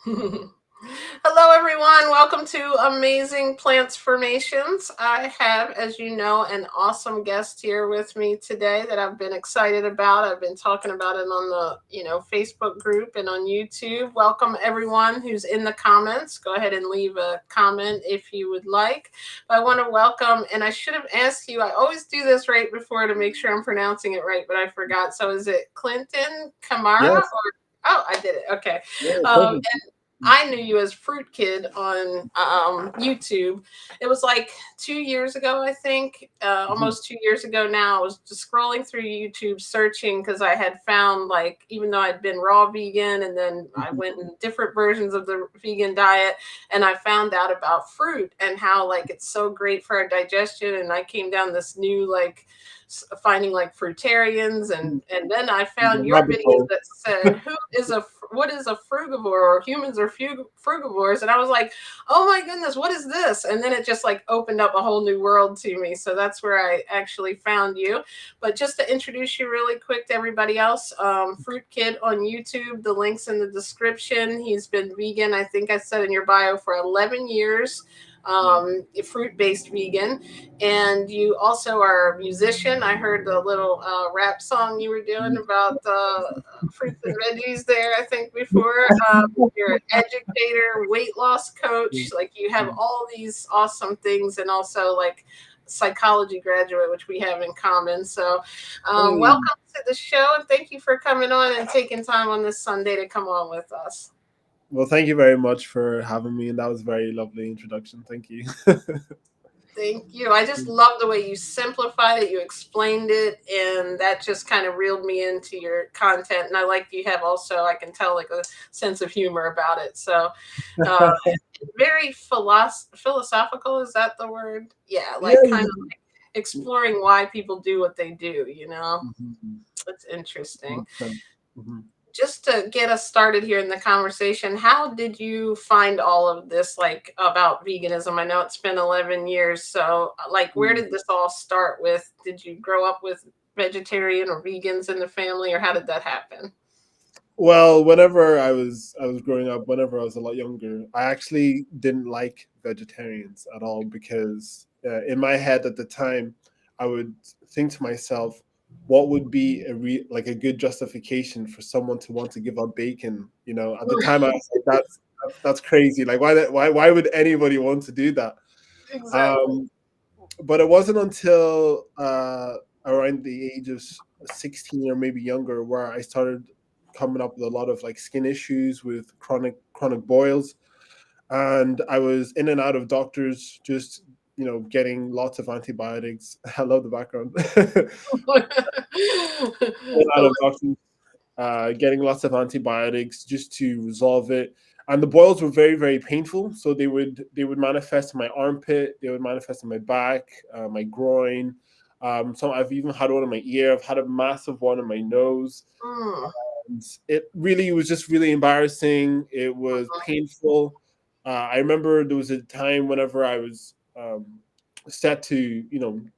Hello, everyone. Welcome to Amazing Transformations. I have, as you know, an awesome guest here with me today that I've been excited about. I've been talking about it on the, Facebook group and on YouTube. Welcome, everyone who's in the comments. Go ahead and leave a comment if you would like. But I want to welcome, and I should have asked you. I always do this right before to make sure I'm pronouncing it right, but I forgot. So is it Clinton Kamara? Yes. Oh, I did it. Okay. Yeah, Um, perfect. I knew you as Fruit Kid on YouTube. It was like 2 years ago, I think, Mhm. almost 2 years ago now. I was just scrolling through YouTube searching because I had found, like, even though I'd been raw vegan and then I Mhm. went in different versions of the vegan diet, and I found out about fruit and how, like, it's so great for our digestion. And I came down this new, like, finding like fruitarians, and then I found your Rabbit videos hole. that said what is a frugivore, or humans are frugivores, and I was like, oh my goodness, what is this? And then it just like opened up a whole new world to me. So that's where I actually found you. But just to introduce you really quick to everybody else, Fruit Kid on YouTube, the links in the description. He's been vegan, I think I said in your bio, for 11 years, fruit based vegan. And you also are a musician. I heard the little rap song you were doing about fruits and veggies there, I think, before. You're an educator, weight loss coach. Like, you have all these awesome things, and also like psychology graduate, which we have in common. So, Hey. welcome to the show, and thank you for coming on and taking time on this Sunday to come on with us. Well, thank you very much for having me, and that was a very lovely introduction. Thank you. Thank you. I just love the way you simplified it, you explained it, and that just kind of reeled me into your content. And I like you have also, I can tell, like a sense of humor about it. So, uh, very philosophical. Is that the word? Yeah, Yeah. like kind of like exploring why people do what they do. Mhm. It's interesting. 100%. Mhm. Just to get us started here in the conversation, how did you find all of this, like, about veganism? I know it's been 11 years. So, like, where Mm. did this all start with? Did you grow up with vegetarian or vegans in the family, or how did that happen? Well, whenever I was growing up, whenever I was a lot younger, I actually didn't like vegetarians at all because in my head at the time, I would think to myself, what would be like a good justification for someone to want to give up bacon? At the time I was like, that's crazy. Like why would anybody want to do that? Exactly. Um, but it wasn't until around the age of 16 or maybe younger where I started coming up with a lot of like skin issues with chronic boils, and I was in and out of doctors, just getting lots of antibiotics. I love the background. In and out of doctors, getting lots of antibiotics just to resolve it. And the boils were very, very painful. So they would manifest in my armpit, they would manifest in my back, my groin. So I've even had one in my ear. I've had a massive one in my nose. Mm, And it really was just really embarrassing. It was painful. I remember there was a time whenever I was set to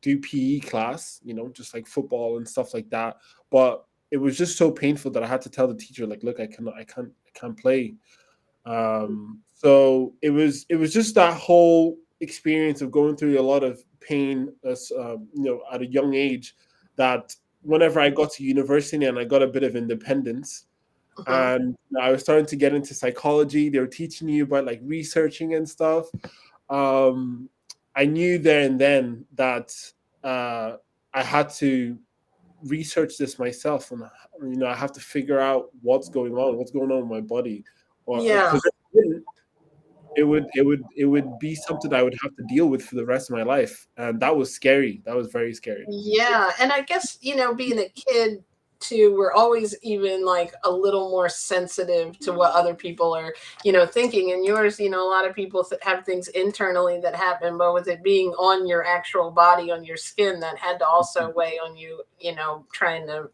do PE class, just like football and stuff like that. But it was just so painful that I had to tell the teacher, like, look, I can't play. So it was just that whole experience of going through a lot of pain, as at a young age, that whenever I got to university and I got a bit of independence, mhm. and I was starting to get into psychology, they were teaching you about like researching and stuff. um, I knew there and then that uh, I had to research this myself, and I have to figure out what's going on with my body, or Yeah. because it would be something I would have to deal with for the rest of my life, and that was scary. That was very scary. Yeah, and I guess, being a kid too, we're always even like a little more sensitive to what other people are, thinking. And yours, a lot of people have things internally that happen, but with it being on your actual body, on your skin, that had to also weigh on you, trying to,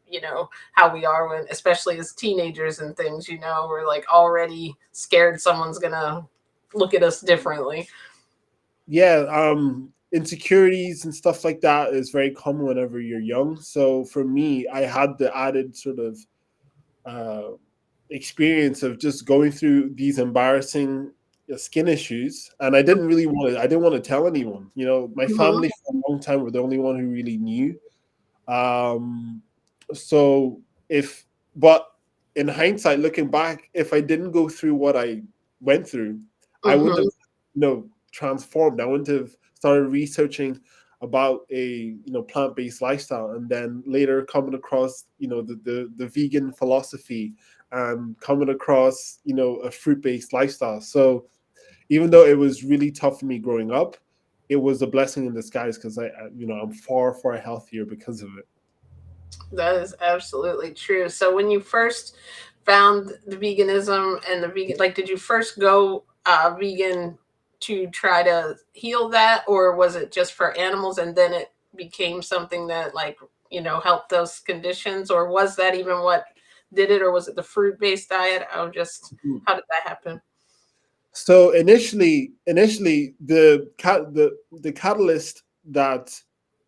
how we are when, especially as teenagers and things, we're like already scared someone's gonna look at us differently. Yeah, insecurities and stuff like that is very common whenever you're young. So for me, I had the added sort of uh experience of just going through these embarrassing skin issues, and I didn't really want to. I didn't want to tell anyone. You know, my Mm-hmm. family for a long time were the only one who really knew. Um, so if, but in hindsight, looking back, if I didn't go through what I went through, I wouldn't Mm-hmm. have, transformed. I wouldn't have started researching about a plant based lifestyle, and then later coming across the vegan philosophy, and coming across a fruit based lifestyle. So even though it was really tough for me growing up, it was a blessing in disguise because I'm far healthier because of it. That is absolutely true. So when you first found the veganism and the vegan, like, did you first go vegan to try to heal that, or was it just for animals and then it became something that, like, helped those conditions, or was that even what did it, or was it the fruit based diet? How did that happen? So initially, the catalyst that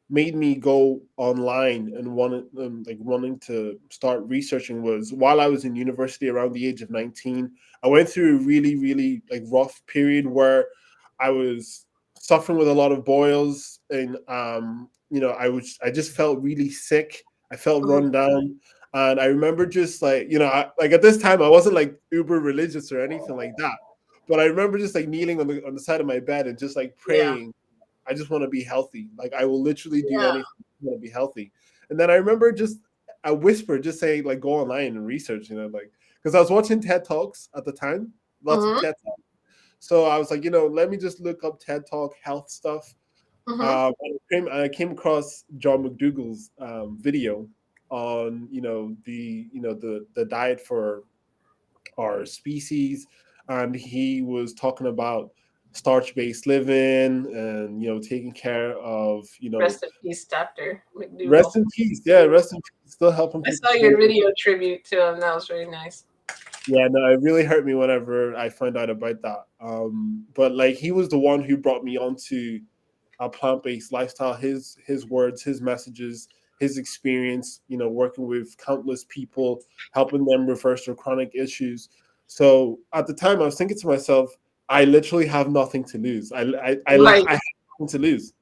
made me go online and wanting to start researching was while I was in university around the age of 19. I went through a really like rough period where I was suffering with a lot of boils, and I just felt really sick. I felt Mhm. run down. And I remember just like, like at this time I wasn't like uber religious or anything like that. But I remember just like kneeling on the side of my bed and just like Yeah. praying, I just want to be healthy. Like I will literally do Yeah. anything to want to be healthy. And then I remember just a whisper just saying like go online and research, like because I was watching TED Talks at the time, lots of Hmm. TED Talks. So I was like, let me just look up TED Talk health stuff. Hmm. I came across John McDougall's video on the diet for our species, and he was talking about starch-based living and taking care of Rest in peace, Dr. rest McDougall. in peace. Yeah, rest in peace. Still helping I people saw today. your video tribute to him. That was really nice. Yeah, no, it really hurt me whenever I found out about that. But like he was the one who brought me onto a plant-based lifestyle. His words, his messages, his experience, working with countless people, helping them reverse their chronic issues. So at the time I was thinking to myself, I literally have nothing to lose. Right. I have nothing to lose.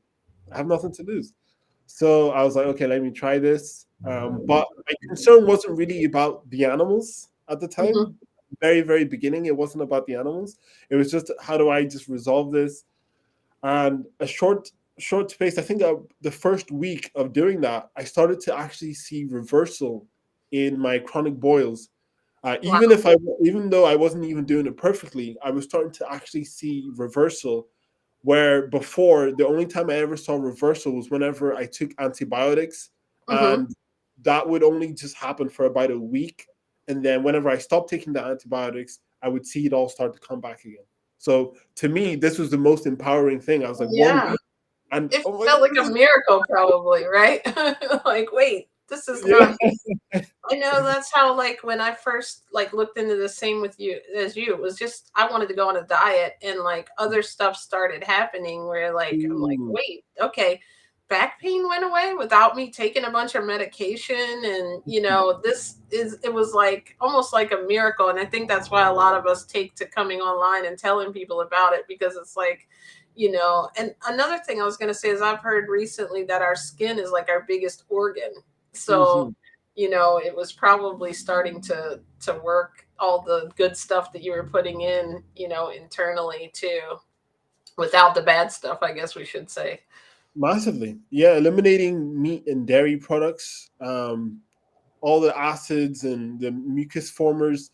I have nothing to lose. So I was like, okay, let me try this. But my concern wasn't really about the animals at the Hmm. time. Very beginning, it wasn't about the animals. It was just how do I just resolve this? And a short space, I think the first week of doing that, I started to actually see reversal in my chronic boils. Wow. Even though I wasn't even doing it perfectly, I was starting to actually see reversal. Where before the only time I ever saw reversal was whenever I took antibiotics, Hmm. and that would only just happen for about a week. And then whenever I stopped taking the antibiotics, I would see it all start to come back again. So to me, this was the most empowering thing. I was like, one Yeah. week, and It oh my felt god, like a miracle, probably, right? Like, wait, this is yeah. not. I know that's how, like, when I first like looked into the same with you as you, it was just I wanted to go on a diet, and like other stuff started happening where, like, I'm like, Mm, wait, okay, back pain went away without me taking a bunch of medication, and it was like almost like a miracle, and I think that's why a lot of us take to coming online and telling people about it, because it's like, and another thing I was going to say is I've heard recently that our skin is like our biggest organ. So, mhm. it was probably starting to work all the good stuff that you were putting in, internally too, without the bad stuff, I guess we should say. Massively, yeah. Eliminating meat and dairy products, all the acids and the mucus formers,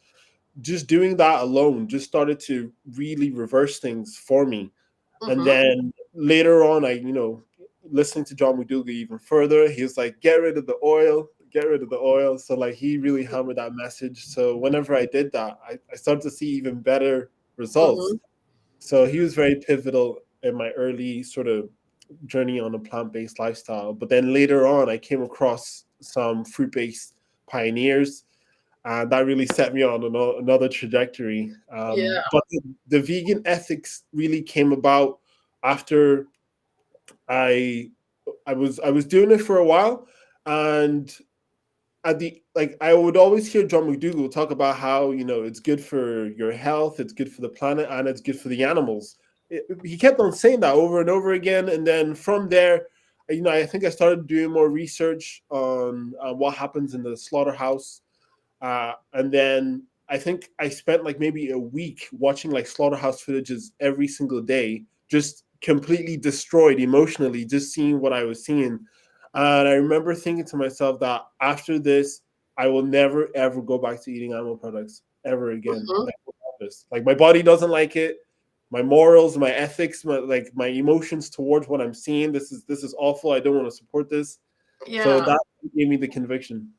just doing that alone just started to really reverse things for me. And Mhm. then later on, listening to John McDougall even further, he was like, get rid of the oil, get rid of the oil. So like he really hammered that message. So whenever I did that, I started to see even better results. Mhm. So he was very pivotal in my early sort of journey on a plant-based lifestyle. But then later on, I came across some fruit-based pioneers, and that really set me on another trajectory. Yeah. But the vegan ethics really came about after I I was doing it for a while, and at the like I would always hear John McDougall talk about how it's good for your health, it's good for the planet, and it's good for the animals. He kept on saying that over and over again, and then from there, I think I started doing more research on what happens in the slaughterhouse, and then I think I spent like maybe a week watching like slaughterhouse footages every single day, just completely destroyed emotionally, just seeing what I was seeing. And I remember thinking to myself that after this, I will never ever go back to eating animal products ever again. Mhm. Like my body doesn't like it. My morals, my ethics, my emotions towards what I'm seeing. This is awful. I don't want to support this. So Yeah. that gave me the conviction.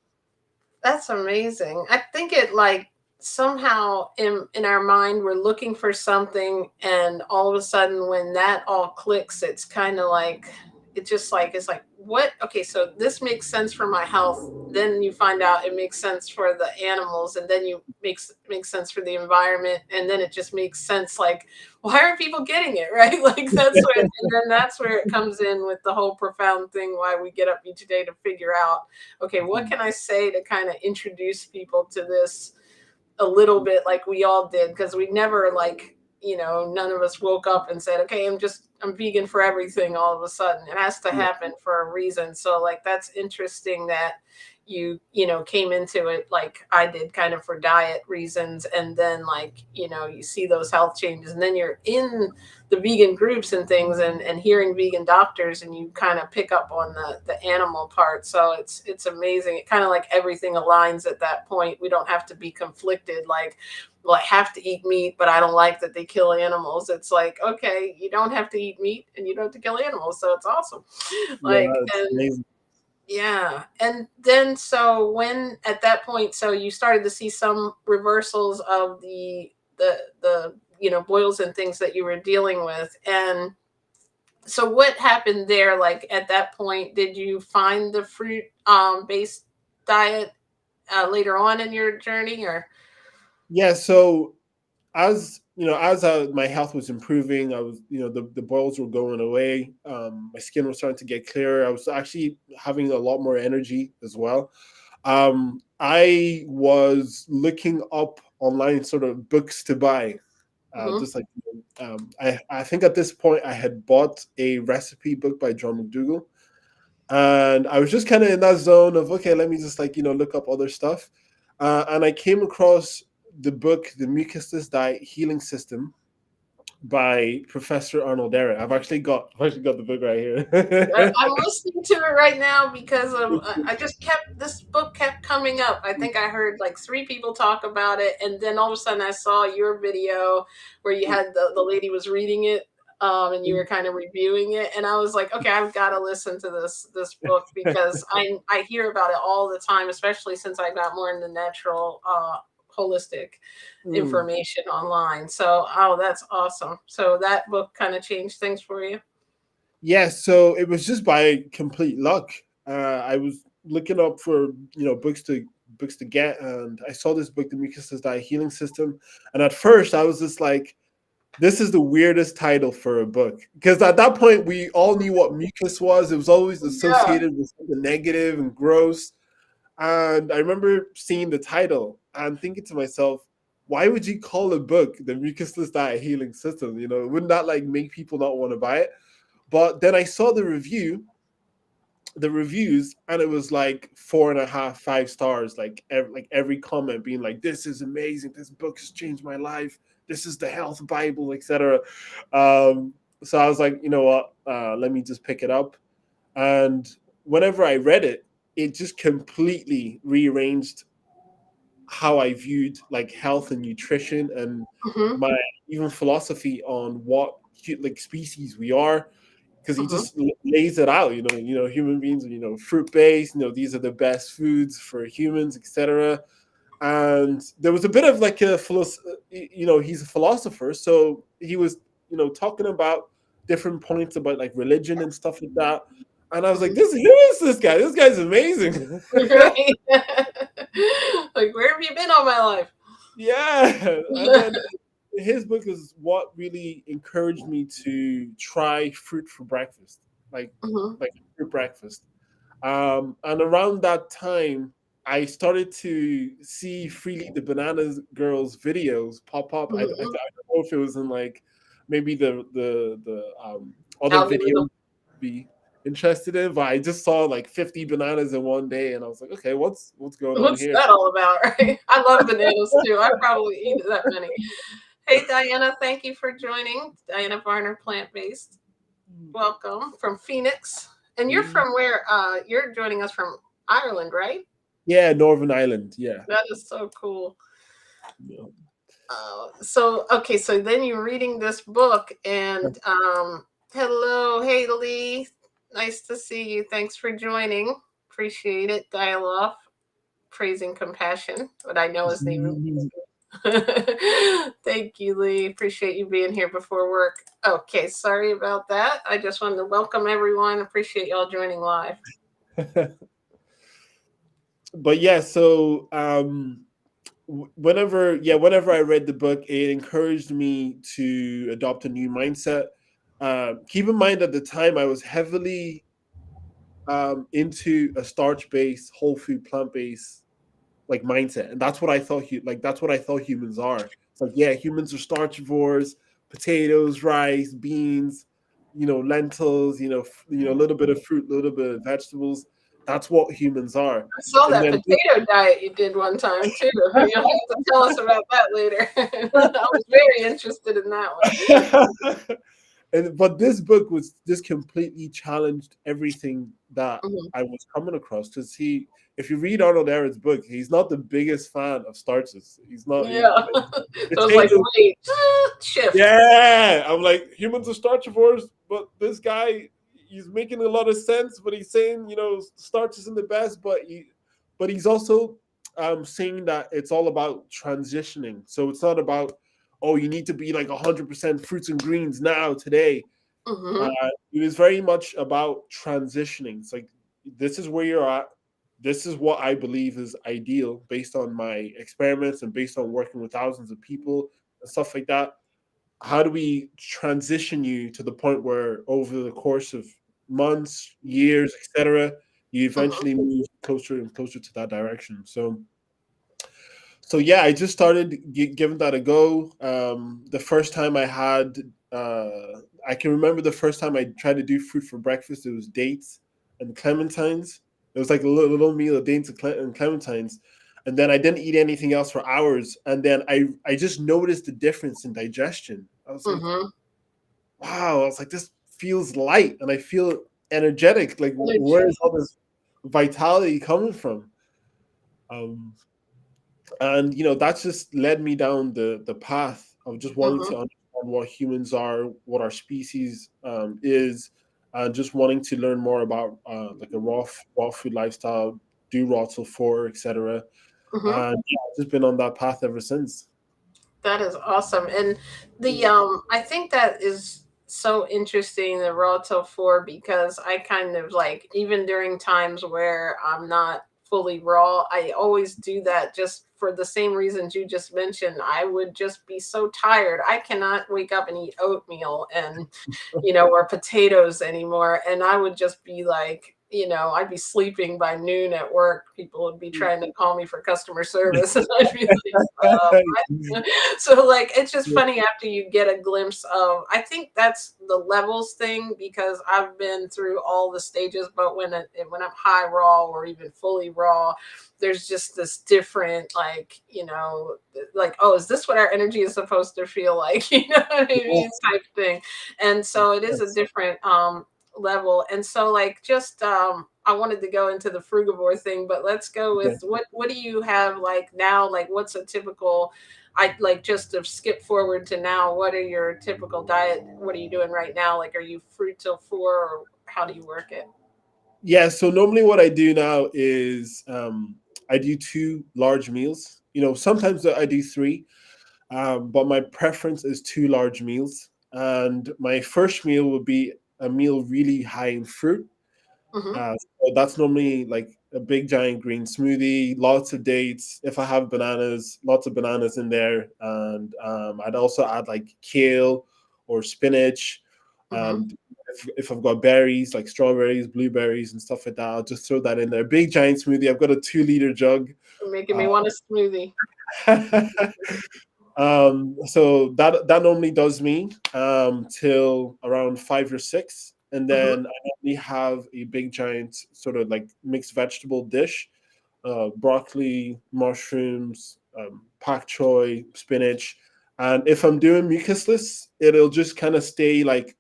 That's amazing. I think it like somehow in our mind we're looking for something, and all of a sudden when that all clicks, it's kind of like it's like what? Okay, so this makes sense for my health. Then you find out it makes sense for the animals, and then you makes sense for the environment, and then it just makes sense. Like, why aren't people getting it right? Like that's where, and then that's where it comes in with the whole profound thing. Why we get up each day to figure out, okay, what can I say to kind of introduce people to this a little bit like we all did? Because we never like, none of us woke up and said, okay, I'm vegan for everything all of a sudden. It has to Yeah. happen for a reason. So like that's interesting that you came into it like I did, kind of for diet reasons, and then like you see those health changes, and then you're in the vegan groups and things, and hearing vegan doctors, and you kind of pick up on the animal part. So it's amazing. It kind of like everything aligns at that point. We don't have to be conflicted like, well, I have to eat meat, but I don't like that they kill animals. It's like, okay, you don't have to eat meat and you don't have to kill animals, so it's awesome. Yeah, Like, it's and amazing. yeah. And then so when at that point, so you started to see some reversals of the boils and things that you were dealing with. And so what happened there? Like at that point, did you find the fruit based diet later on in your journey, or Yeah, so as my health was improving, I was, the boils were going away. My skin was starting to get clearer. I was actually having a lot more energy as well. I was looking up online sort of books to buy. Mhm. Just like I think at this point I had bought a recipe book by John McDougall, and I was just kind of in that zone of, okay, let me just like look up other stuff, and I came across the book, The Mucusless Diet Healing System by Professor Arnold Ehret. I've actually got the book right here. I'm listening to it right now because of I just kept this book kept coming up. I think I heard like three people talk about it, and then all of a sudden I saw your video where you had the lady was reading it, and you were kind of reviewing it, and I was like, okay, I've got to listen to this book because I hear about it all the time, especially since I got more into natural holistic Mm. information online. So, oh, that's awesome. So that book kind of changed things for you. Yeah, so it was just by complete luck. I was looking up for books to get, and I saw this book, The Mucusless Diet Healing System. And at first, I was just like, "This is the weirdest title for a book," because at that point, we all knew what mucus was. It was always Yeah. associated with something negative and gross. And I remember seeing the title and thinking to myself, "Why would you call a book The Mucusless Diet Healing System? Wouldn't that like make people not want to buy it?" But then I saw the reviews, and it was like 4.5, 5 stars. Like every comment being like, "This is amazing. This book has changed my life. This is the health Bible, etc." So I was like, you know what? Let me just pick it up. And whenever I read it, it just completely rearranged how I viewed like health and nutrition, and Hmm. my even philosophy on what like species we are, because he Hmm. just lays it out. Human beings are fruit based. These are the best foods for humans, etc. And there was a bit of like he's a philosopher, so he was talking about different points about like religion and stuff like that. And I was like, Hmm. who is this guy? This guy's amazing. Right. Like, where have you been all my life? Yeah. And then his book is what really encouraged me to try fruit for breakfast, like Hmm. like fruit breakfast. And around that time, I started to see Freely the Bananas Girls videos pop up. I don't know if it was in like maybe the other Algorithm. videos be interested in, but I just saw like 50 bananas in one day, and I was like, okay, what's going on What's here? that all about, right? I love bananas too. I probably eat that many. Hey, Diana, thank you for joining. Diana Varner, Plant Based. Welcome from Phoenix. And you're from where? You're joining us from Ireland, right? Yeah, Northern Ireland. Yeah. That is so cool. Yeah. Okay, so then you're reading this book, and hello, hey Lee, nice to see you. Thanks for joining. Appreciate it. Dialogue, praising compassion, but I know his name. Thank you, Lee. Appreciate you being here before work. Okay, sorry about that. I just wanted to welcome everyone. Appreciate y'all joining live. But yeah, so whenever I read the book, it encouraged me to adopt a new mindset. Keep in mind at the time I was heavily into a starch-based, whole food, plant-based like mindset, and that's what I thought. That's what I thought humans are. It's like, yeah, humans are starchivores: potatoes, rice, beans, lentils, a little bit of fruit, a little bit of vegetables. That's what humans are. I saw And that then potato diet you did one time too. You'll have to tell us about that later. I was very interested in that one. but this completely challenged everything that Mhm. I was coming across. Because if you read Arnold Ehret's book, he's not the biggest fan of starches. He's not. Yeah. Like, So it's like, potatoes, wait, shift. yeah. I'm like, humans are starchivores, but this guy, he's making a lot of sense. But he's saying, starch isn't the best, but he's also saying that it's all about transitioning. So it's not about, oh, you need to be like 100% fruits and greens now today. Mm-hmm. It was very much about transitioning. It's like, this is where you're at. This is what I believe is ideal based on my experiments and based on working with thousands of people and stuff like that. How do we transition you to the point where over the course of months, years, etc., you Mm-hmm. eventually move closer and closer to that direction? So yeah, I just started giving that a go. The first time I can remember the first time I tried to do fruit for breakfast. It was dates and clementines. It was like a little meal of dates and clementines, and then I didn't eat anything else for hours. And then I just noticed the difference in digestion. I was like, Mm-hmm. wow. I was like, this feels light, and I feel energetic. Like, where is all this vitality coming from? Um, and that's just led me down the path of just wanting Mm-hmm. to understand what humans are, what our species is, and just wanting to learn more about like a raw food lifestyle, do raw till four, etc. Mm-hmm. And yeah, I've just been on that path ever since. That is awesome. And the I think that is so interesting, the raw till four, because I kind of like, even during times where I'm not fully raw, I always do that just for the same reasons you just mentioned. I would just be so tired. I cannot wake up and eat oatmeal and or potatoes anymore. And I would just be like, I'd be sleeping by noon at work. People would be trying to call me for customer service. And I'd be like, so like, it's just funny after you get a glimpse of, I think that's the levels thing, because I've been through all the stages, but when I'm high raw or even fully raw, there's just this different, like, like, oh, is this what our energy is supposed to feel like? You know what I mean? Type thing. And so it is a different level. And so like, just I wanted to go into the frugivore thing, but let's go with what do you have like now? Like, what's a typical, I like, just to skip forward to now, what are your typical diet? What are you doing right now? Like, are you fruit till four, or how do you work it? Yeah, so normally what I do now is I do two large meals. Sometimes I do three, but my preference is two large meals. And my first meal would be a meal really high in fruit. Mm-hmm. So that's normally like a big giant green smoothie, lots of dates. If I have bananas, lots of bananas in there, and I'd also add like kale or spinach, Mm-hmm. and if I've got berries like strawberries, blueberries, and stuff like that, I'll just throw that in there. Big giant smoothie. I've got a 2 liter jug. You're making Uh, me want a smoothie. so that normally does me till around 5 or 6, and Hmm. then I normally have a big giant sort of like mixed vegetable dish, broccoli, mushrooms, pak choy, spinach, and if I'm doing mucusless, it'll just kind of stay like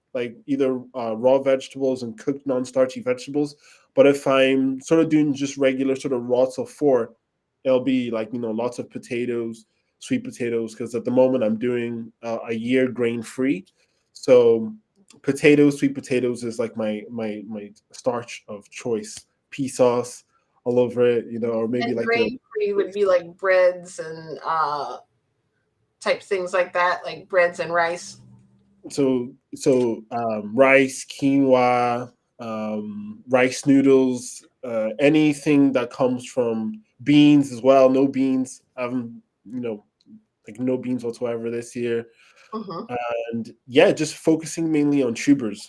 either raw vegetables and cooked non-starchy vegetables. But if I'm sort of doing just regular sort of rots of four, it'll be like lots of potatoes, sweet potatoes, because at the moment I'm doing a year grain free. So potatoes, sweet potatoes is like my starch of choice. Pea sauce all over it, or maybe And like a grain free would be like breads and type things like that, like breads and rice. rice, quinoa, rice noodles, anything that comes from beans as well. No beans. You know, like no beans whatsoever this year. Hmm. And yeah, just focusing mainly on tubers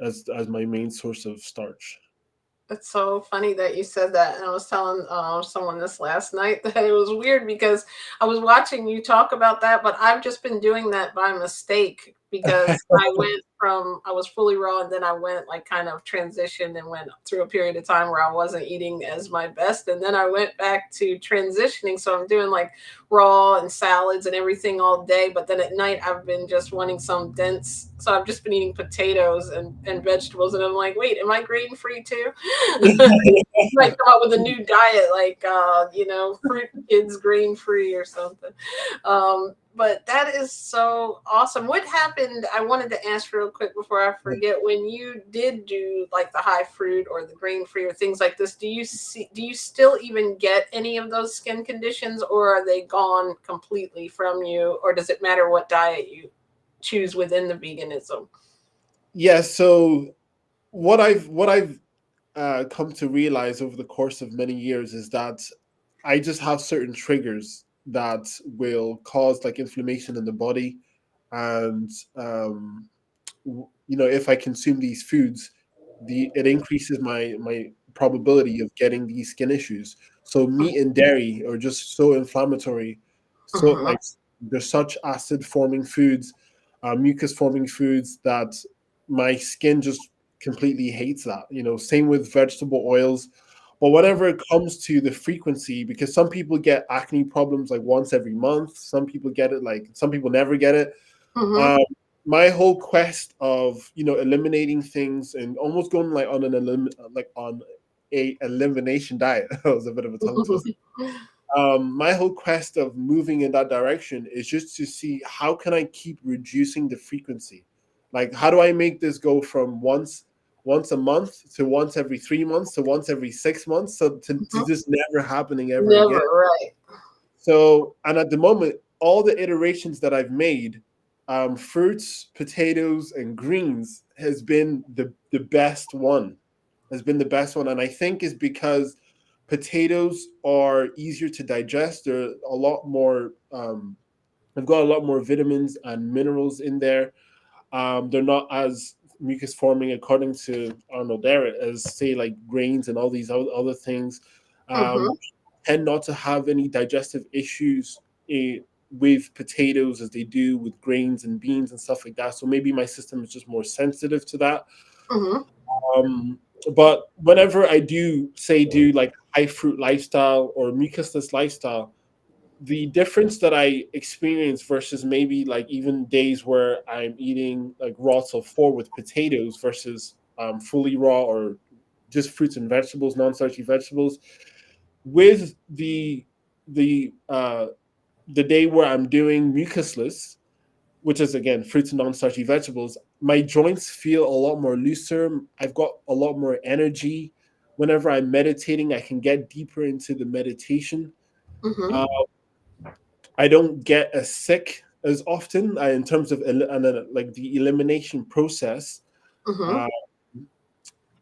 as my main source of starch. It's so funny that you said that. And I was telling someone this last night that it was weird because I was watching you talk about that, but I've just been doing that by mistake because I was fully raw and then I went like kind of transitioned and went through a period of time where I wasn't eating as my best. And then I went back to transitioning. So I'm doing like raw and salads and everything all day. But then at night, I've been just wanting some dense. So I've just been eating potatoes and vegetables. And I'm like, wait, am I grain free too? Might come up with a new diet like fruit kids grain free or something. But that is so awesome. What happened? I wanted to ask real quick before I forget. When you did do like the high fruit or the grain free or things like this, do you still even get any of those skin conditions, or are they gone completely from you, or does it matter what diet you choose within the veganism? Yeah. So what I've come to realize over the course of many years is that I just have certain triggers that will cause like inflammation in the body, and if I consume these foods, it increases my probability of getting these skin issues. So meat and dairy are just so inflammatory, so Mhm. like they're such acid forming foods, mucus forming foods that my skin just completely hates that. Same with vegetable oils. But whenever it comes to the frequency, because some people get acne problems like once every month, some people get it like some people never get it. Mhm. Um, my whole quest of eliminating things and almost going like on a elimination diet. That was a bit of a tongue twister. My whole quest of moving in that direction is just to see how can I keep reducing the frequency. Like, how do I make this go from once a month to once every 3 months to once every 6 months, so to Mhm. just never happening ever Never, again. right. So, and at the moment, all the iterations that I've made, fruits, potatoes, and greens has been the best one. Has been the best one, and I think is because potatoes are easier to digest. They're a lot more. They've got a lot more vitamins and minerals in there. They're not as mucus forming, according to Arnold Barrett, as say like grains and all these other things. Mhm. Um, Tend not to have any digestive issues with potatoes as they do with grains and beans and stuff like that. So maybe my system is just more sensitive to that. Mhm. Um, but whenever I do like high fruit lifestyle or mucusless lifestyle, the difference that I experience versus maybe like even days where I'm eating like raw till four with potatoes versus fully raw or just fruits and vegetables, non-starchy vegetables, with the the day where I'm doing mucusless, which is again fruits and non-starchy vegetables, my joints feel a lot more looser. I've got a lot more energy. Whenever I'm meditating, I can get deeper into the meditation. Mhm. Uh, I don't get as sick as often in terms of and then, like the elimination process. Mhm. Uh,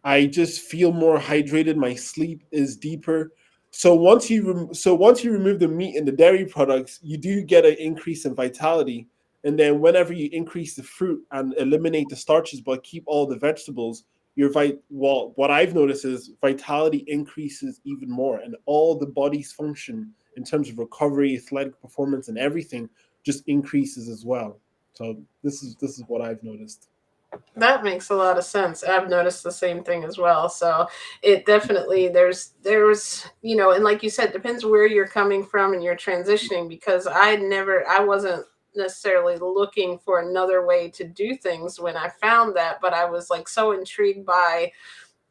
I just feel more hydrated. My sleep is deeper. So once you remove the meat and the dairy products, you do get an increase in vitality. And then whenever you increase the fruit and eliminate the starches but keep all the vegetables, what I've noticed is vitality increases even more, and all the body's function in terms of recovery, athletic performance, and everything just increases as well. So this is what I've noticed. That makes a lot of sense. I've noticed the same thing as well. So it definitely there's and like you said, depends where you're coming from and you're transitioning, because I wasn't necessarily looking for another way to do things when I found that, but I was like so intrigued by,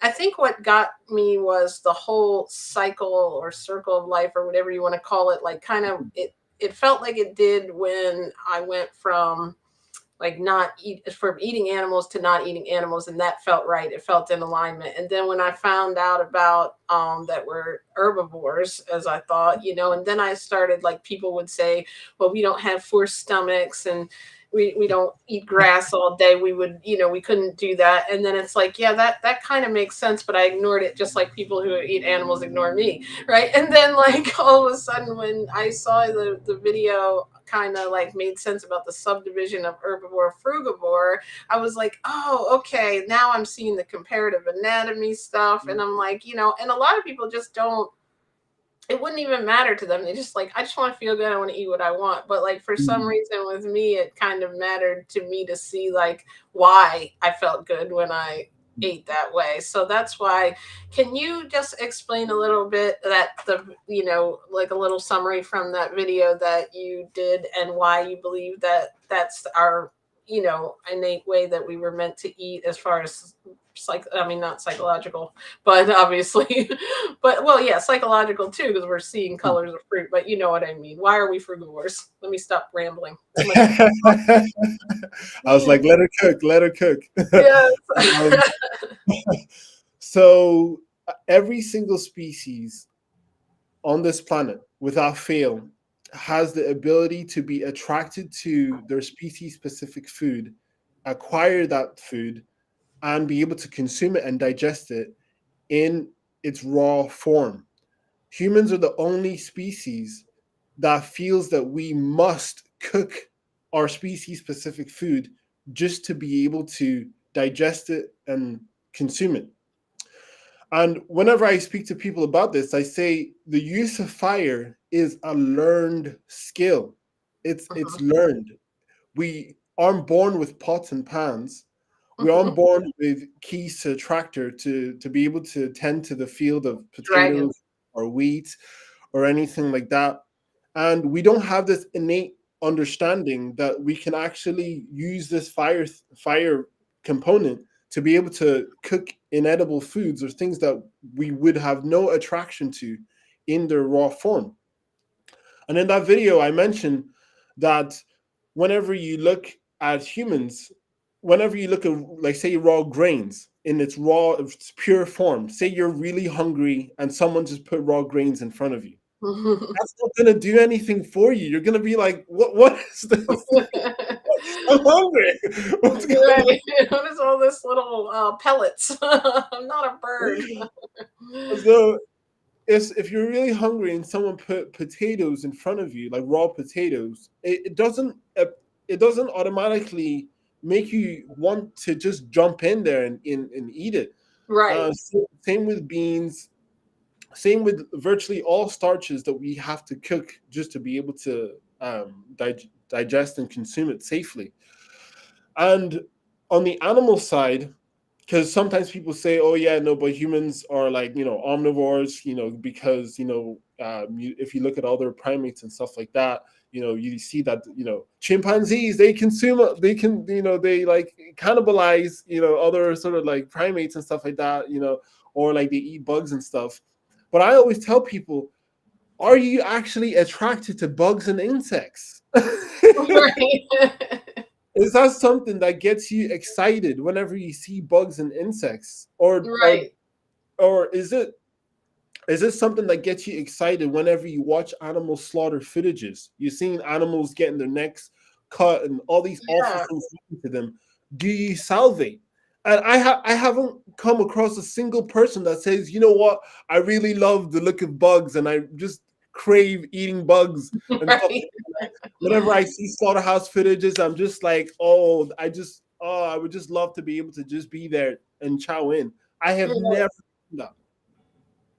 I think what got me was the whole cycle or circle of life or whatever you want to call it, like kind of it felt like it did when I went from like not eat from eating animals to not eating animals, and that felt right, it felt in alignment. And then when I found out about that we're herbivores, as I thought, and then I started, like, people would say, well, we don't have four stomachs, and we don't eat grass all day, we would, we couldn't do that. And then it's like, yeah, that kind of makes sense, but I ignored it, just like people who eat animals ignore me, right? And then, like, all of a sudden when I saw the video kind of like made sense about the subdivision of herbivore frugivore, I was like, oh, okay, now I'm seeing the comparative anatomy stuff. And I'm like, and a lot of people just don't, it wouldn't even matter to them. They just like, I just want to feel good, I want to eat what I want. But like for some Mhm. reason with me, it kind of mattered to me to see like why I felt good when I ate that way. So that's why, can you just explain a little bit that like a little summary from that video that you did, and why you believe that that's our innate way that we were meant to eat, as far as I mean, not psychological, but obviously, but well, yeah, psychological too, because we're seeing colors of fruit. But you know what I mean. Why are we frugivores? Let me stop rambling. Too much. I was like, let her cook, let her cook. Yes. um, so every single species on this planet, without fail, has the ability to be attracted to their species specific food, acquire that food, and be able to consume it and digest it in its raw form. Humans are the only species that feels that we must cook our species specific food just to be able to digest it and consume it. And whenever I speak to people about this, I say the use of fire is a learned skill. It's Mhm. learned. We aren't born with pots and pans. We aren't Mhm. born with keys to a tractor to be able to tend to the field of Dragons. potatoes or wheat or anything like that. And we don't have this innate understanding that we can actually use this fire component to be able to cook inedible foods or things that we would have no attraction to in their raw form. And in that video, I mentioned that whenever you look at humans, whenever you look at, like, say, raw grains in its raw, its pure form, say you're really hungry and someone just put raw grains in front of you, that's not going to do anything for you. You're going to be like, what is this? I'm hungry. What's going Right. What is all this little pellets? I'm not a bird. on? So if you're really hungry and someone put potatoes in front of you, like raw potatoes, it doesn't automatically make you want to just jump in there and eat it. Right. Same with beans. Same with virtually all starches that we have to cook just to be able to digest and consume it safely. And on the animal side, because sometimes people say, "Oh yeah, no, but humans are like omnivores," because if you look at other primates and stuff like that, you see that chimpanzees, they like cannibalize other sort of like primates and stuff like that, or like they eat bugs and stuff. But I always tell people, are you actually attracted to bugs and insects? Right. Is that something that gets you excited whenever you see bugs and insects, Right. or is it something that gets you excited whenever you watch animal slaughter footages? You're seeing animals getting their necks cut and all these awful Yeah. things happen to them. Do you salivate? And I haven't come across a single person that says, you know what, I really love the look of bugs and I just crave eating bugs and stuff. Right. Whenever I see slaughterhouse footages, I'm just like, oh, I would just love to be able to just be there and chow in. I have never done that.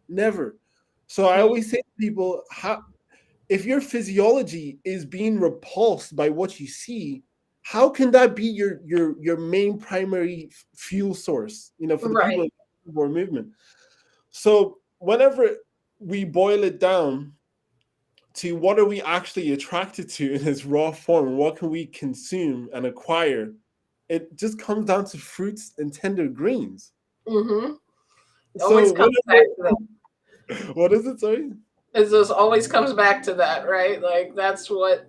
Never. So I always say to people, if your physiology is being repulsed by what you see, how can that be your main primary fuel source? For the people Right. in the war movement. So whenever we boil it down to what are we actually attracted to in its raw form, what can we consume and acquire, it just comes down to fruits and tender greens. Mm-hmm. So Always comes back to that. what is it? Sorry. It just always comes back to that, right? Like that's what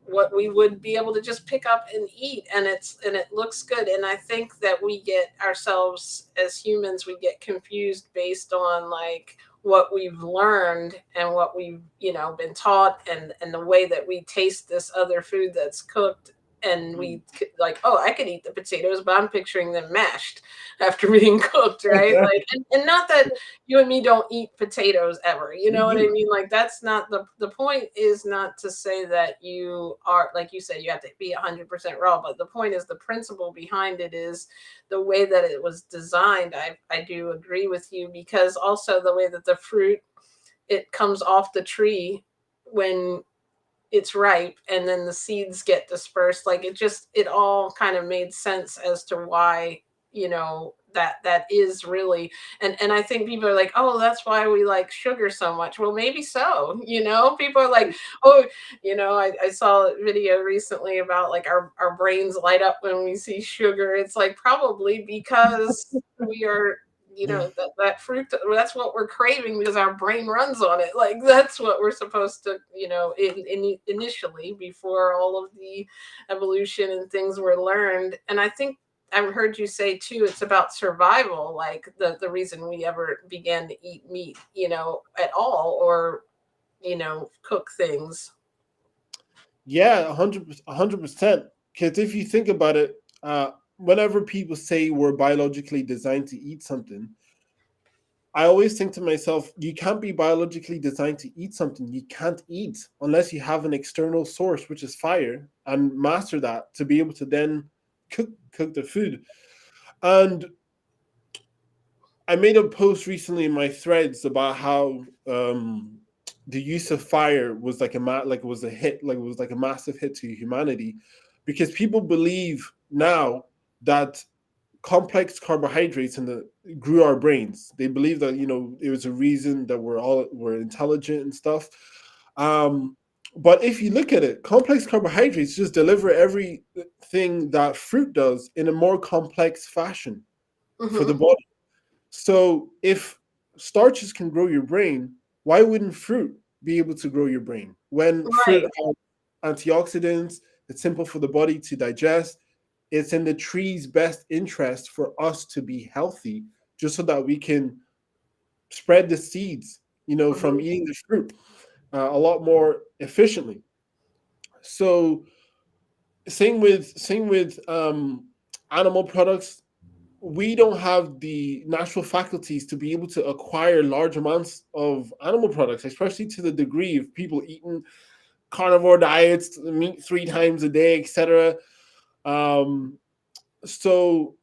what we would be able to just pick up and eat, and it looks good. And I think that we get ourselves as humans, we get confused based on like what we've learned and what we've been taught, and the way that we taste this other food that's cooked, and like, oh, I could eat the potatoes, but I'm picturing them mashed after being cooked, right? Like, and not that you and me don't eat potatoes ever, you know what I mean? Like, that's not the point. Is not to say that you are, like you said, you have to be 100% raw, but the point is the principle behind it is the way that it was designed. I do agree with you, because also the way that the fruit, it comes off the tree when it's ripe, and then the seeds get dispersed. Like, it all kind of made sense as to why, that is really. And I think people are like, oh, that's why we like sugar so much. Well, maybe so. People are like, oh, I saw a video recently about like our brains light up when we see sugar. It's like probably because we are, that fruit, that's what we're craving because our brain runs on it. Like, that's what we're supposed to, initially, before all of the evolution and things were learned. And I think I've heard you say too, it's about survival, like the reason we ever began to eat meat, at all, or cook things. Yeah, 100%. Because if you think about it, whenever people say we're biologically designed to eat something, I always think to myself, you can't be biologically designed to eat something you can't eat unless you have an external source, which is fire, and master that to be able to then cook the food. And I made a post recently in my threads about how the use of fire was like like it was a hit, like it was like a massive hit to humanity, because people believe now that complex carbohydrates grew our brains. They believe that it was a reason that we're intelligent and stuff. But if you look at it, complex carbohydrates just deliver everything that fruit does in a more complex fashion for the Mm-hmm. body. So if starches can grow your brain, why wouldn't fruit be able to grow your brain? When fruit Right. has antioxidants, it's simple for the body to digest. It's in the tree's best interest for us to be healthy, just so that we can spread the seeds, from Mm-hmm. eating the fruit a lot more efficiently. So same with animal products. We don't have the natural faculties to be able to acquire large amounts of animal products, especially to the degree of people eating carnivore diets, meat 3 times a day, etc. Um, so,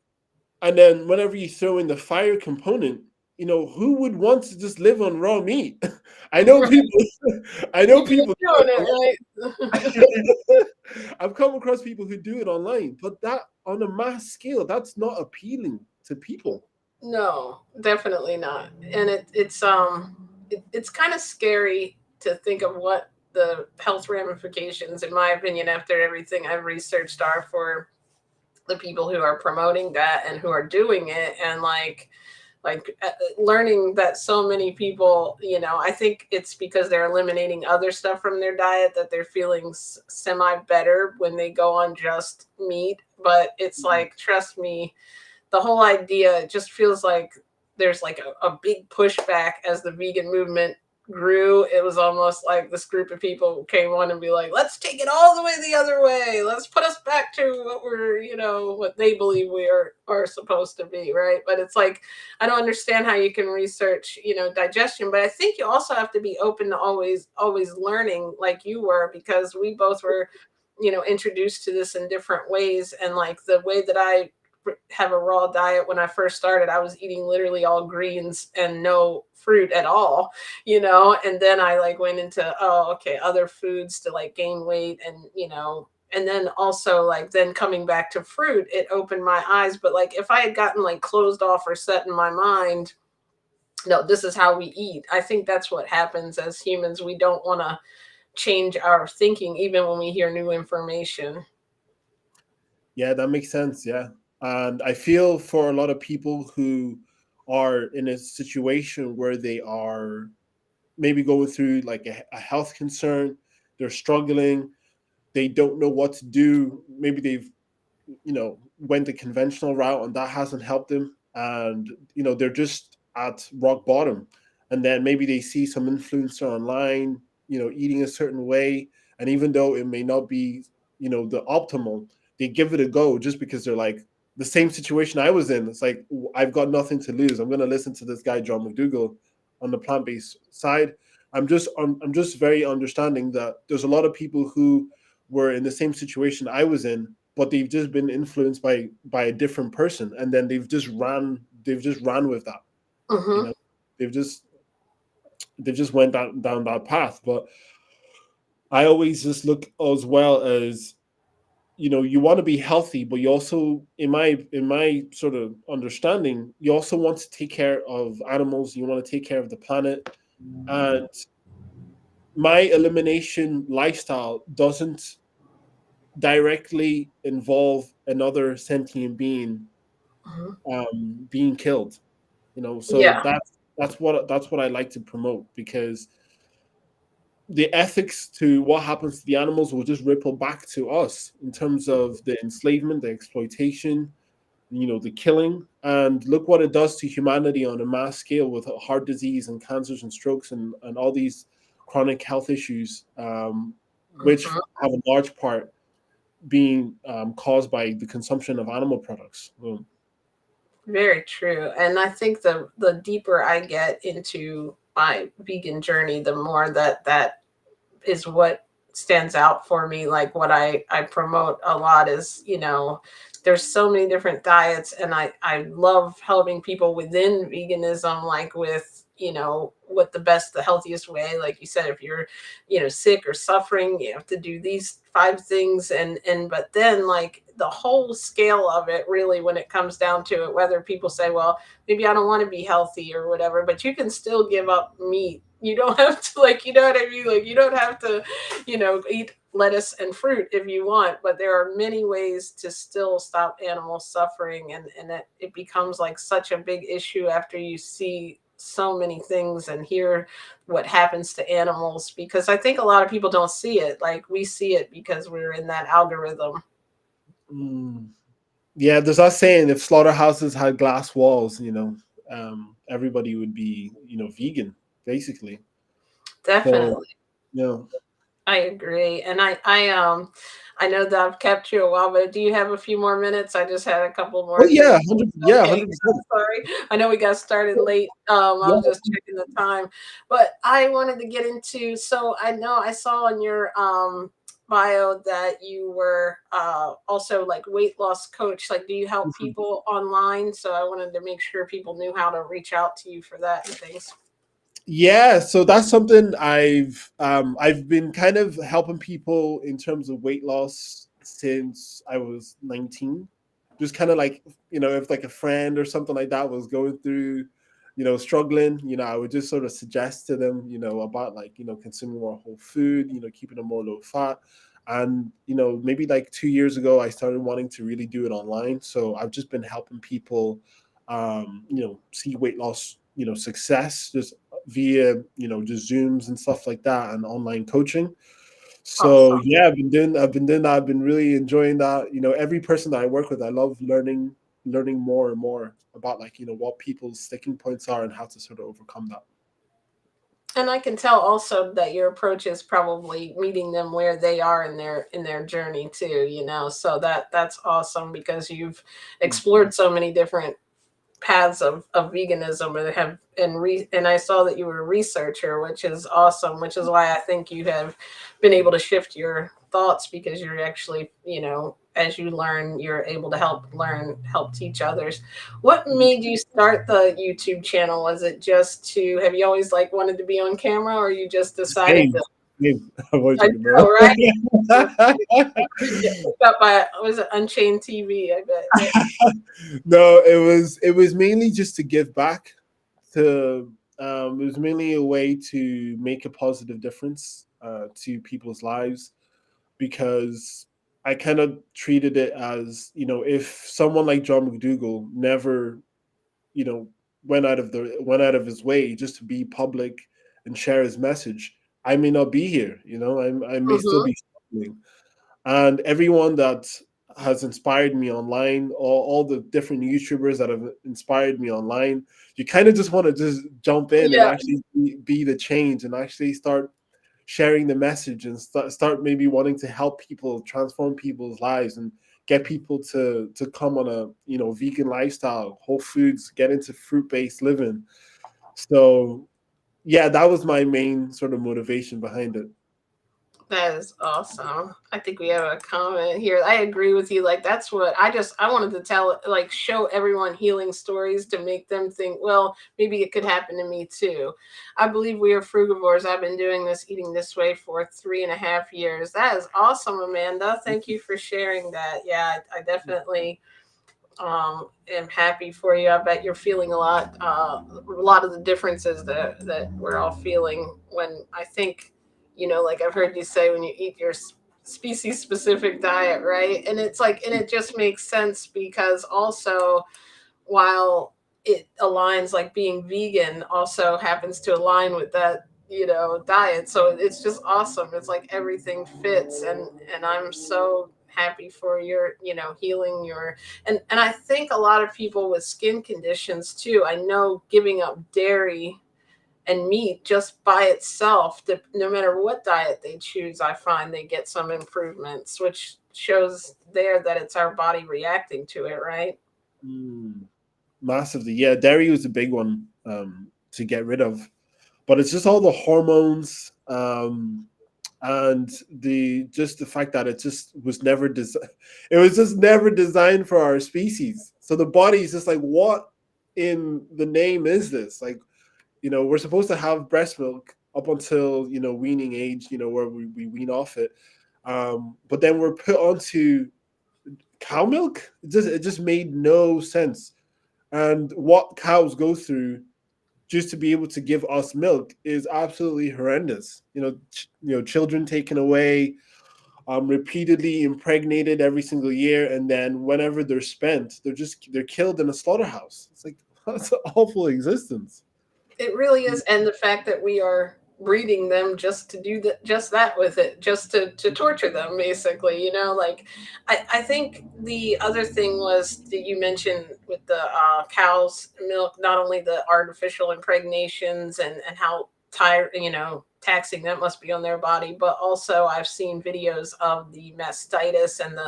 and then whenever you throw in the fire component, who would want to just live on raw meat? I know Right. people. I know People people. are doing it right. I've come across people who do it online, but that on a mass scale, that's not appealing to people. No, definitely not. And it's kind of scary to think of what the health ramifications, in my opinion, after everything I've researched, are for the people who are promoting that and who are doing it. And learning that so many people, I think it's because they're eliminating other stuff from their diet that they're feeling semi better when they go on just meat. But it's like, trust me, the whole idea just feels like there's like a big pushback as the vegan movement grew. It was almost like this group of people came on and be like, let's take it all the way the other way. Let's put us back to what we're, what they believe we are supposed to be, right? But it's like, I don't understand how you can research, digestion, but I think you also have to be open to always learning, like you were, because we both were, introduced to this in different ways. And like the way that I have a raw diet, when I first started, I was eating literally all greens and no fruit at all, and then I like went into, oh, okay, other foods to like gain weight, and and then also like then coming back to fruit, it opened my eyes. But like if I had gotten like closed off or set in my mind, no, this is how we eat, I think that's what happens as humans. We don't want to change our thinking even when we hear new information. Yeah, that makes sense. Yeah. And I feel for a lot of people who are in a situation where they are maybe going through like a health concern, they're struggling, they don't know what to do. Maybe they've, went the conventional route and that hasn't helped them. And, they're just at rock bottom. And then maybe they see some influencer online, eating a certain way. And even though it may not be, the optimal, they give it a go just because they're like, the same situation I was in. It's like, I've got nothing to lose. I'm going to listen to this guy, John McDougall, on the plant-based side. I'm just very understanding that there's a lot of people who were in the same situation I was in, but they've just been influenced by a different person, and then they've just ran with that. You Hmm. know, they've just they've just went down that path. But I always just look as well as, you want to be healthy, but you also, in my sort of understanding, you also want to take care of animals. You want to take care of the planet, and my elimination lifestyle doesn't directly involve another sentient being Hmm. being killed. So Yeah. that's what I like to promote, because the ethics to what happens to the animals will just ripple back to us in terms of the enslavement, the exploitation, the killing. And look what it does to humanity on a mass scale with heart disease and cancers and strokes and all these chronic health issues, which Hmm. have a large part being caused by the consumption of animal products. Very true. And I think the deeper I get into my vegan journey, the more that is what stands out for me. Like what I promote a lot is, there's so many different diets, and I love helping people within veganism, like with, what the healthiest way. Like you said, if you're, sick or suffering, you have to do these five things. And but then like the whole scale of it, really, when it comes down to it, whether people say, well, maybe I don't want to be healthy or whatever, but you can still give up meat. You don't have to, like, you know what I mean? Like, you don't have to, eat lettuce and fruit if you want, but there are many ways to still stop animal suffering. And it becomes like such a big issue after you see so many things and hear what happens to animals, because I think a lot of people don't see it. Like we see it because we're in that algorithm. Mm. Yeah, there's that saying, if slaughterhouses had glass walls, everybody would be, vegan, basically. So, Definitely. yeah. I agree. And I know that I've kept you a while, but do you have a few more minutes? I just had a couple Oh more yeah, things. 100, yeah, Okay, 100%. sorry. I know we got started late. I was Yeah. just checking the time. But I wanted to get into, so I know I saw on your bio that you were also like weight loss coach. Like, do you help people online? So I wanted to make sure people knew how to reach out to you for that and things. Yeah, so that's something I've been kind of helping people in terms of weight loss since I was 19. Just kind of like, if like a friend or something like that was going through, struggling, I would just sort of suggest to them, about like, consuming more whole food, keeping them more low fat. And, maybe like 2 years ago, I started wanting to really do it online. So I've just been helping people, see weight loss, success just via, just Zooms and stuff like that, and online coaching. So Awesome. yeah, I've been doing that. I've been really enjoying that. Every person that I work with, I love learning more and more about, like, what people's sticking points are and how to sort of overcome that. And I can tell also that your approach is probably meeting them where they are in their journey too, you know. So that's awesome because you've explored so many different paths of veganism and have and I saw that you were a researcher, which is awesome, which is why I think you have been able to shift your thoughts because you're actually, you know, as you learn, you're able to help teach others. What made you start the YouTube channel? Was it just to have you always like wanted to be on camera or you just decided to Same, same. What I you know, know. right? Get picked up by was it Unchained TV, I bet. No, it was mainly just to give back. To It was mainly a way to make a positive difference to people's lives, because I kind of treated it as, if someone like John McDougall never, you know, went out of his way just to be public and share his message, I may not be here. I may still Mhm. be struggling. And everyone that has inspired me online, all the different YouTubers that have inspired me online, you kind of just want to just jump in and Yeah. actually be the change and actually start sharing the message and start maybe wanting to help people, transform people's lives, and get people to come on a vegan lifestyle, whole foods, get into fruit-based living. So yeah, that was my main sort of motivation behind it. That is awesome. I think we have a comment here. I agree with you. Like that's what I wanted to tell like show everyone healing stories to make them think, well, maybe it could happen to me too. I believe we are frugivores. I've been doing this eating this way for 3.5 years. That is awesome, Amanda. Thank you for sharing that. Yeah, I definitely am happy for you. I bet you're feeling a lot of the differences that we're all feeling when I think, you know, like I've heard you say when you eat your species specific diet, right? And it's like, and it just makes sense because also while it aligns like being vegan also happens to align with that, you know, diet, so it's just awesome. It's like everything fits, and I'm so happy for your, you know, healing your and I think a lot of people with skin conditions too, I know giving up dairy and meat just by itself, no matter what diet they choose, I find they get some improvements, which shows there that it's our body reacting to it, right? Mm. Massively, yeah. Dairy was a big one to get rid of, but it's just all the hormones, and the fact that it just was never it was just never designed for our species. So the body is just like, what in the name is this? Like, we're supposed to have breast milk up until weaning age, where we wean off it, but then we're put onto cow milk. It just made no sense. And what cows go through just to be able to give us milk is absolutely horrendous. Children taken away, repeatedly impregnated every single year, and then whenever they're spent, they're killed in a slaughterhouse. It's like that's an awful existence. It really is, and the fact that we are breeding them just to do that, just that with it, just to torture them, basically. You know, like I think the other thing was that you mentioned with the cow's milk, not only the artificial impregnations and how tired, you know, taxing that must be on their body, but also I've seen videos of the mastitis and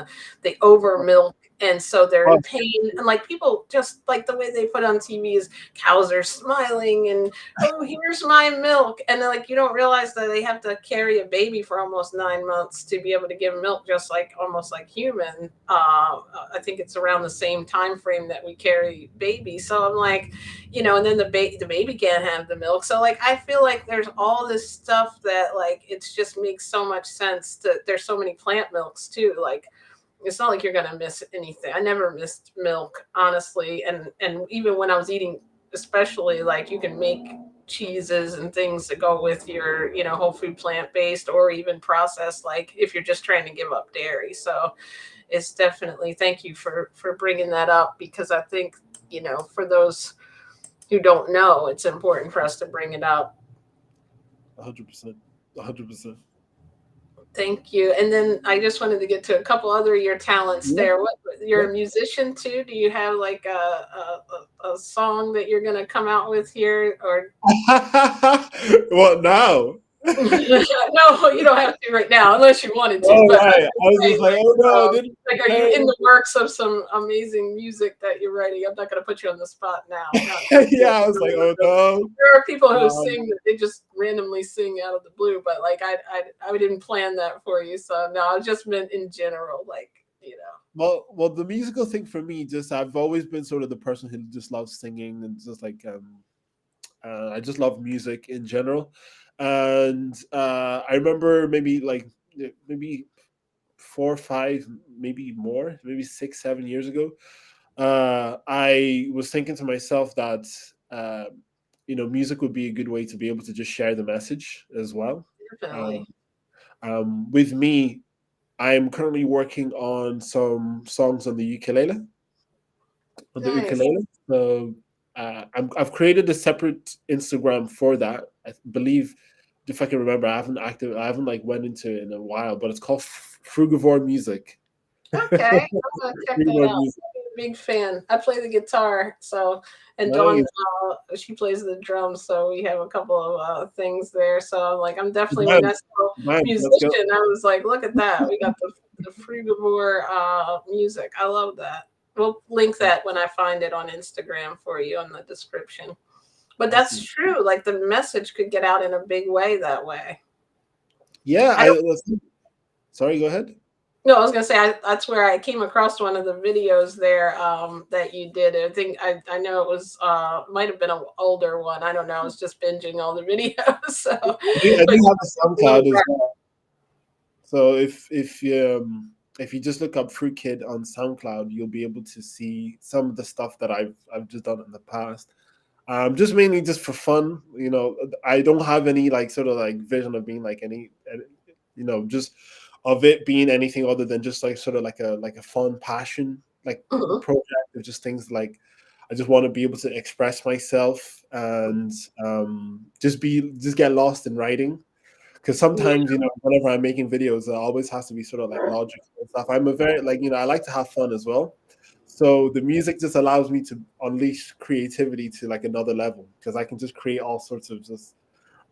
the over milk, and so they're Oh, in pain, and like people just like the way they put on TV is cows are smiling and oh, here's my milk, and then like you don't realize that they have to carry a baby for almost 9 months to be able to give milk, just like almost like human. I think it's around the same time frame that we carry babies, so I'm like, you know, and then the baby can't have the milk, so like I feel like there's all this stuff that like it's just makes so much sense to there's so many plant milks too, like it's not like you're gonna miss anything. I never missed milk, honestly, and even when I was eating, especially like you can make cheeses and things that go with your, you know, whole food plant based or even processed, like if you're just trying to give up dairy. So it's definitely thank you for bringing that up because I think, you know, for those who don't know, it's important for us to bring it up. 100%, 100%. Thank you. And then I just wanted to get to a couple other your talents Yeah, there. What yeah. you're a musician too? Do you have like a song that you're gonna come out with here, or What now? no, you don't have to right now, unless you wanted to. All But I right. was I was saying, just like, oh no, I um, didn't like, are you prepare. in the works of some amazing music that you're writing? I'm not going to put you on the spot now. Not yet. Yeah, I was like, oh no. There are people who Um, sing that they just randomly sing out of the blue, but like I didn't plan that for you. So no, I just meant in general, like you know. well, the musical thing for me, just I've always been sort of the person who just loves singing and just like I just love music in general. And I remember maybe 4 or 5, maybe more, maybe 6, 7 years ago, I was thinking to myself that music would be a good way to be able to just share the message as well. Um, Definitely. with me, I'm currently working on some songs on the Nice. ukulele. So I've created a separate Instagram for that. I believe, if I can remember, I haven't like went into it in a while, but it's called Frugivore Music. Okay, I'm gonna check that Frugivore out. Music. I'm a big fan. I play the guitar, so and Dawn, Nice. she plays the drums, so we have a couple of things there. So like, I'm definitely when Man, that's a man, let's go. musician, I was like, look at that, we got the Frugivore music. I love that. We'll link that when I find it on Instagram for you on the description. But that's Awesome. true. Like the message could get out in a big way that way. Yeah, I don't. sorry, go ahead. No, I was gonna say that's where I came across one of the videos there that you did. I think I know it was might have been an older one. I don't know. I was just binging all the videos. So, I but do have a really, SoundCloud as well. So if you just look up Fruit Kid on SoundCloud, you'll be able to see some of the stuff that I've just done in the past. Just mainly just for fun. I don't have any like sort of like vision of being like just of it being anything other than just like sort of like a fun passion like mhm, project of just things like I just want to be able to express myself and just get lost in writing because sometimes yeah, whenever I'm making videos it always has to be sort of like logical and stuff. I'm a very like I like to have fun as well, so the music just allows me to unleash creativity to like another level because I can just create all sorts of just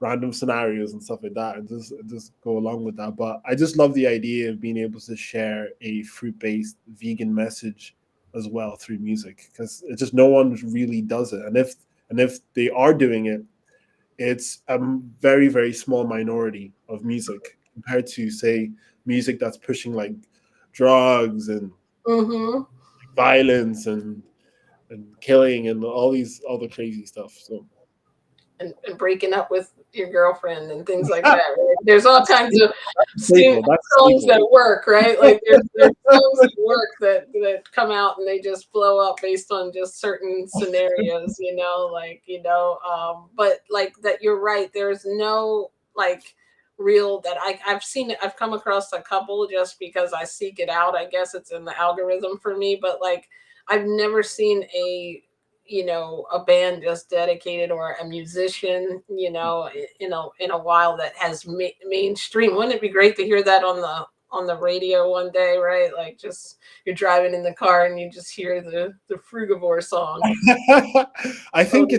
random scenarios and stuff like that and just go along with that. But I just love the idea of being able to share a fruit-based vegan message as well through music because it's just no one really does it, and if they are doing it, it's a very very small minority of music compared to say music that's pushing like drugs and hmm violence and killing and all these other crazy stuff. So and breaking up with your girlfriend and things like that. Right? There's all kinds of staple. That's songs staple. that work, right? Like there's songs that work that come out and they just blow up based on just certain scenarios, but like that you're right, there's no like real that I've seen it, I've come across a couple just because I seek it out. I guess it's in the algorithm for me, but like I've never seen a band just dedicated or a musician in a while that has mainstream. Wouldn't it be great to hear that on the radio one day, right? Like just you're driving in the car and you just hear the Frugivore song. I Oh, think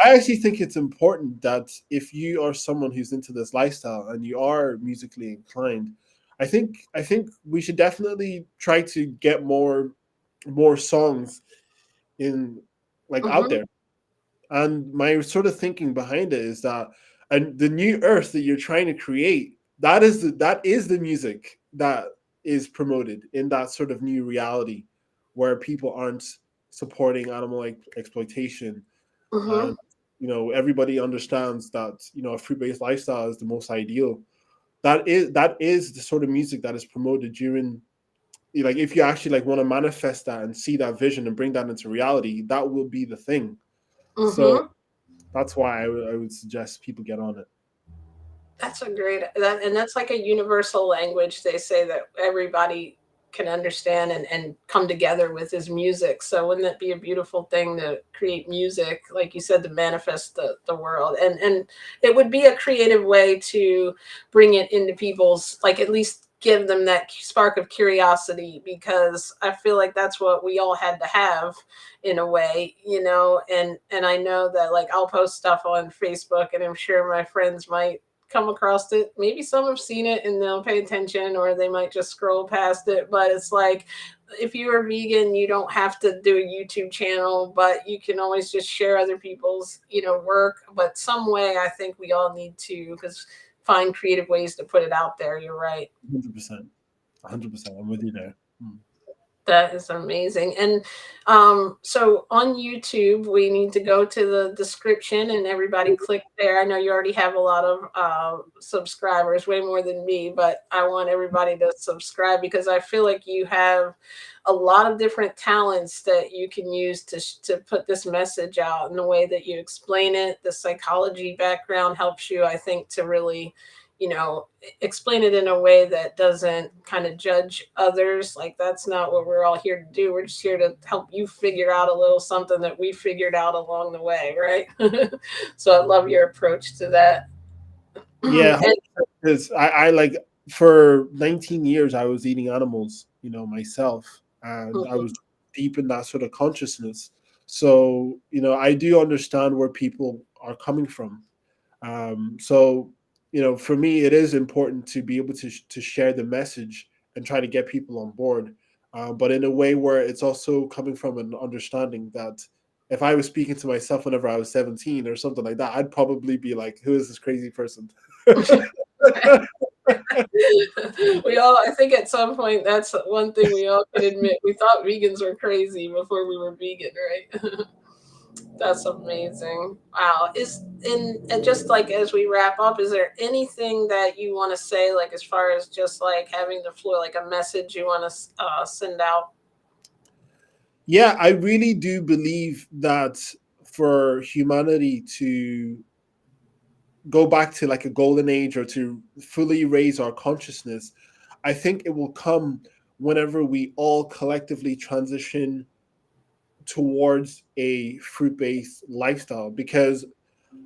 I actually think it's important that if you are someone who's into this lifestyle and you are musically inclined, I think we should definitely try to get more songs in like out mhm, there. And my sort of thinking behind it is that and the new earth that you're trying to create, that is the music that is promoted in that sort of new reality where people aren't supporting animal exploitation and mhm, everybody understands that a fruit-based lifestyle is the most ideal. That is the sort of music that is promoted during like if you actually like want to manifest that and see that vision and bring that into reality, that will be the thing. So mhm. that's why I would suggest people get on it. That's a great and that's like a universal language. They say that everybody can understand and come together with is music. So wouldn't that be a beautiful thing to create music, like you said, to manifest the world? And it would be a creative way to bring it into people's, like, at least give them that spark of curiosity, because I feel like that's what we all had to have in a way, and I know that, like, I'll post stuff on Facebook and I'm sure my friends might come across it. Maybe some have seen it and they'll pay attention, or they might just scroll past it. But it's like, if you are vegan, you don't have to do a YouTube channel, but you can always just share other people's, work. But some way, I think we all need to, because find creative ways to put it out there. You're right. 100%. 100%. I'm with you there. That is amazing. And so on YouTube, we need to go to the description and everybody click there. I know you already have a lot of subscribers, way more than me, but I want everybody to subscribe, because I feel like you have a lot of different talents that you can use to put this message out in the way that you explain it. The psychology background helps you, I think, to really explain it in a way that doesn't kind of judge others. Like, that's not what we're all here to do. We're just here to help you figure out a little something that we figured out along the way, right? So I love your approach to that. Yeah, And, because I like, for 19 years I was eating animals, myself, and I was deep in that sort of consciousness. So, I do understand where people are coming from. So, for me, it is important to be able to share the message and try to get people on board, but in a way where it's also coming from an understanding that if I was speaking to myself whenever I was 17 or something like that, I'd probably be like, "Who is this crazy person?" we all, I think at some point, that's one thing we all can admit. We thought vegans were crazy before we were vegan, right? That's amazing. Wow. And just like as we wrap up, is there anything that you want to say, like as far as just like having the floor, like a message you want to send out? Yeah, I really do believe that for humanity to go back to like a golden age, or to fully raise our consciousness, I think it will come whenever we all collectively transition towards a fruit-based lifestyle. Because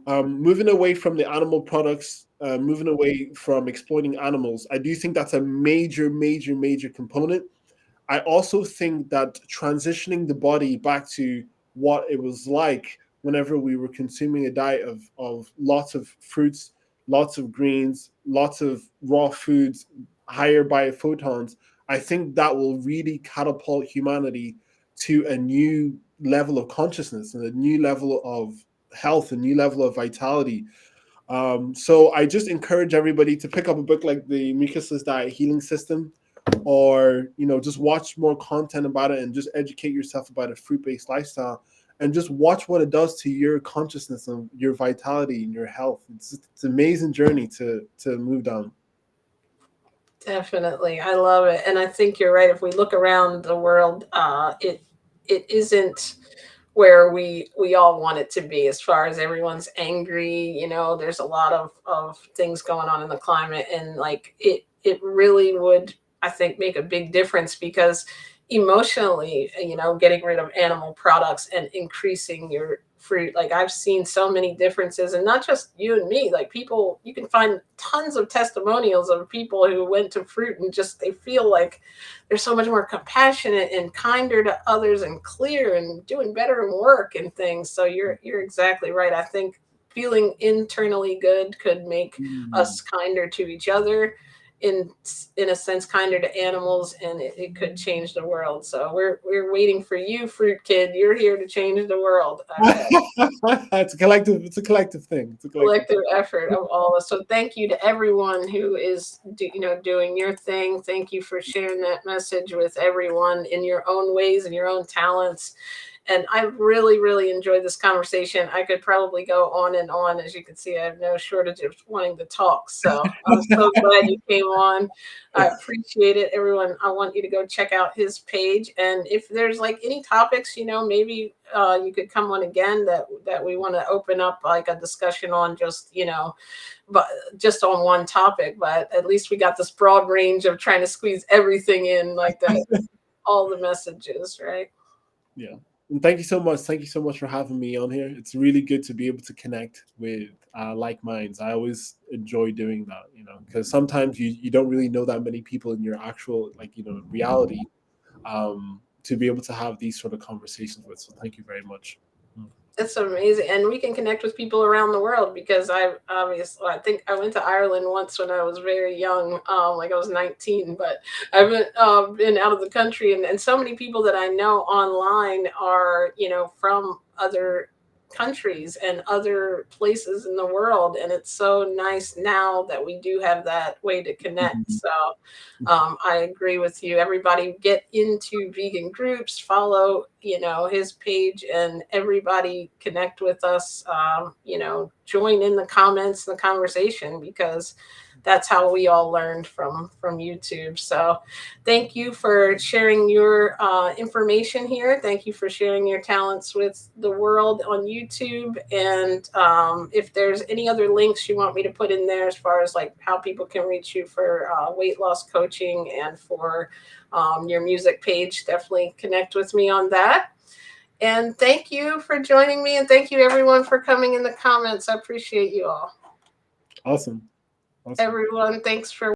moving away from the animal products, moving away from exploiting animals, I do think that's a major, major, major component. I also think that transitioning the body back to what it was like whenever we were consuming a diet of lots of fruits, lots of greens, lots of raw foods, higher biophotons, I think that will really catapult humanity to a new level of consciousness and a new level of health, a new level of vitality. So I just encourage everybody to pick up a book like the Mucusless Diet Healing System, or just watch more content about it and just educate yourself about a fruit-based lifestyle, and just watch what it does to your consciousness and your vitality and your health. It's an amazing journey to move down. Definitely. I love it. And I think you're right. If we look around the world, it isn't where we all want it to be, as far as everyone's angry. There's a lot of things going on in the climate, and like it really would, I think, make a big difference, because emotionally, getting rid of animal products and increasing your fruit, like I've seen so many differences. And not just you and me, like people, you can find tons of testimonials of people who went to fruit and just, they feel like they're so much more compassionate and kinder to others and clear and doing better in work and things. So you're exactly right. I think feeling internally good could make Mm. us kinder to each other, in in a sense kinder to animals, and it could change the world. So we're waiting for you, fruit kid. You're here to change the world, I bet. It's a collective. It's a collective thing. It's a collective Collective effort of all of us. So thank you to everyone who is doing your thing. Thank you for sharing that message with everyone in your own ways and your own talents. And I really, really enjoyed this conversation. I could probably go on and on. As you can see, I have no shortage of wanting to talk. So I'm so glad you came on. I appreciate it. Everyone, I want you to go check out his page. And if there's like any topics, maybe you could come on again that we want to open up like a discussion on, just, but just on one topic. But at least we got this broad range of trying to squeeze everything in like that, all the messages, right? Yeah. And thank you so much. Thank you so much for having me on here. It's really good to be able to connect with like minds. I always enjoy doing that, because sometimes you don't really know that many people in your actual, reality, to be able to have these sort of conversations with. So thank you very much. It's amazing, and we can connect with people around the world, because I think I went to Ireland once when I was very young, like I was 19. But I've been out of the country, and so many people that I know online are from other countries and other places in the world, and it's so nice now that we do have that way to connect. Mhm. So I agree with you. Everybody get into vegan groups, follow, his page, and everybody connect with us. Join in the comments, the conversation, because that's how we all learned from YouTube. So thank you for sharing your information here. Thank you for sharing your talents with the world on YouTube. And if there's any other links you want me to put in there, as far as like how people can reach you for weight loss coaching and for your music page, definitely connect with me on that. And thank you for joining me. And thank you, everyone, for coming in the comments. I appreciate you all. Awesome. Awesome. Everyone, thanks for